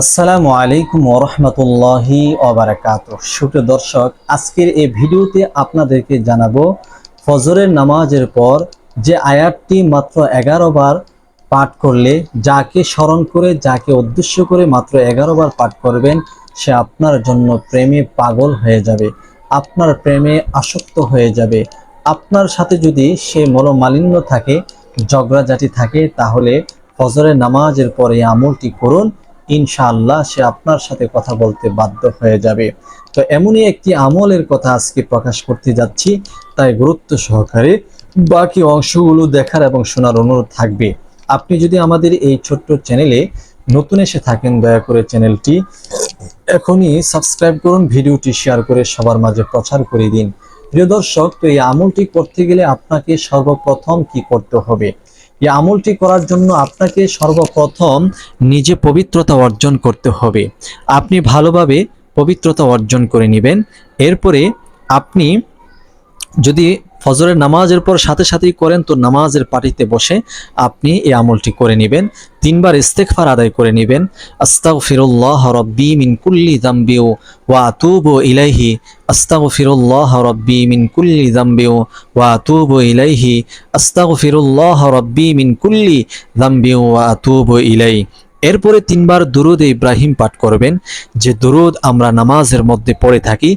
আসসালামু আলাইকুম ওয়া রাহমাতুল্লাহি ওয়া বারাকাতুহু। সুপ্রিয় দর্শক, আজকের এই ভিডিওতে আপনাদেরকে জানাবো ফজরের নামাজের পর যে আয়াতটি মাত্র 11 বার পাঠ করলে, যাকে স্মরণ করে, যাকে উদ্দেশ্য করে মাত্র 11 বার পাঠ করবেন, সে আপনার জন্য প্রেমে পাগল হয়ে যাবে, আপনার প্রেমে আসক্ত হয়ে যাবে। আপনার সাথে যদি সে মনোমালিন্য থাকে, ঝগড়াঝাটি থাকে, তাহলে ফজরের নামাজের পরে এই আমলটি করুন। ইনশাআল্লাহ সে আপনার সাথে কথা বলতে বাধ্য হয়ে যাবে। তো এমনই একটি আমলের কথা আজকে প্রকাশ করতে যাচ্ছি, তাই গুরুত্ব সহকারে বাকি অংশগুলো দেখার এবং শোনার অনুরোধ থাকবে। আপনি যদি আমাদের এই ছোট্ট চ্যানেলে নতুন এসে থাকেন, দয়া করে চ্যানেলটি এখনই সাবস্ক্রাইব করুন, ভিডিওটি শেয়ার করে সবার মাঝে প্রচার করে দিন। প্রিয় দর্শক, তো এই আমলটি করতে গেলে আপনাকে সর্বপ্রথম কি করতে হবে? এই আমলটি করার জন্য আপনাকে সর্বপ্রথম নিজে পবিত্রতা অর্জন করতে হবে। আপনি ভালোভাবে পবিত্রতা অর্জন করে নেবেন। এরপরে আপনি যদি ফজরের নামাজের পর সাথে সাথেই করেন, তো নামাজের পাটিতে বসে আপনি এই আমলটি করে নেবেন। 3 বার ইস্তেগফার আদায় করে নেবেন। আস্তাগফিরুল্লাহ রাব্বি মিন কুল্লি যামবি ওয়া আতুবু ইলাইহি, আস্তাগফিরুল্লাহ রাব্বি মিন কুল্লি যামবি ওয়া আতুবু ইলাইহি, আস্তাগফিরুল্লাহ রাব্বি মিন কুল্লি যামবি ওয়া আতুবু ইলাইহি। এরপরে 3 বার দুরুদ ইব্রাহিম পাঠ করবেন, যে দুরুদ আমরা নামাজের মধ্যে পড়ে থাকি,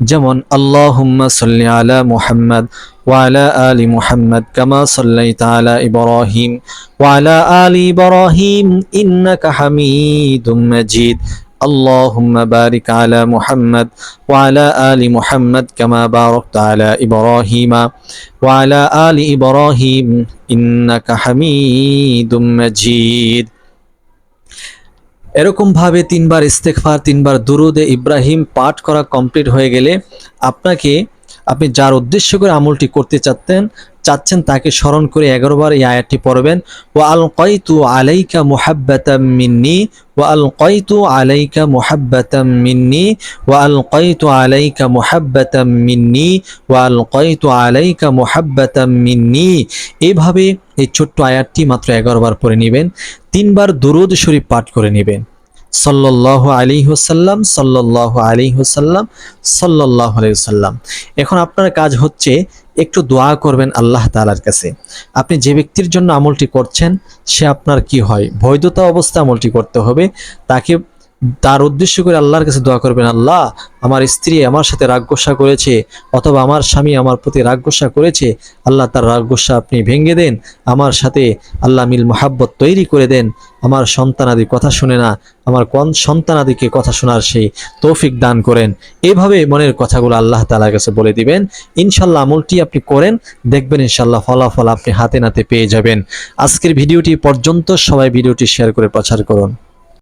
যেমন আল্লাহুম্মা সাল্লি আলা মুহাম্মদ ওয়া আলা আলি মুহাম্মদ কামা সাল্লাইতা আলা ইব্রাহিম ওয়া আলা আলি ইব্রাহিম ইন্নাকা হামিদুম মাজিদ। اللهم بارك على محمد وعلى آل محمد كما باركت على إبراهيم وعلى آل إبراهيم إنك حميد مجيد। এরকম ভাবে 3 বার ইস্তেগফার, 3 বার দুরুদে ইব্রাহিম পাঠ করা কমপ্লিট হয়ে গেলে আপনি যার উদ্দেশ্য করে আমলটি করতে চাচ্ছেন তাকে স্মরণ করে 11 বার এই আয়াতটি পড়বেন। ওয়া আলকাইতু আলাইকা মুহাব্বাতাম মিন্নি ওয়া আলকাইতু আলাইকা মুহাব্বাতাম মিন্নি ওয়া আলকাইতু আলাইকা মুহাব্বাতাম মিন্নি ওয়া আলকাইতু আলাইকা মুহাব্বাতাম মিন্নি। এইভাবে এই ছোট্ট আয়াতটি মাত্র 11 বার পড়ে নেবেন। 3 বার দুরূদ শরীফ পাঠ করে নেবেন, সাল্লাল্লাহু আলাইহি ওয়াসাল্লাম, সাল্লাল্লাহু আলাইহি ওয়াসাল্লাম, সাল্লাল্লাহু আলাইহি ওয়াসাল্লাম। এখন আপনার কাজ হচ্ছে একটু দোয়া করবেন আল্লাহ তাআলার কাছে। আপনি যে ব্যক্তির জন্য আমলটি করছেন সে আপনার কি হয়, বৈধতা অবস্থা আমলটি করতে হবে। তার উদ্দেশ্য করে আল্লাহর কাছে দোয়া করবেন, আল্লাহ, আমার স্ত্রী আমার সাথে রাগ গোসা করেছে, অথবা আমার স্বামী আমার প্রতি রাগ গোসা করেছে, আল্লাহ তার রাগ গোসা আপনি ভেঙে দেন, আমার সাথে আল্লাহ মিল মোহাব্বত তৈরি করে দেন, আমার সন্তানাদি কথা শুনে না, আমার কোন সন্তানাদিকে কথা শোনার সেই তৌফিক দান করেন। এইভাবে মনের কথাগুলো আল্লাহ তাআলার কাছে বলে দিবেন। ইনশাল্লাহ আমলটি আপনি করেন, দেখবেন ইনশাল্লাহ ফলাফল আপনি হাতে নাতে পেয়ে যাবেন। আজকের ভিডিওটি পর্যন্ত সবাই ভিডিওটি শেয়ার করে প্রচার করুন।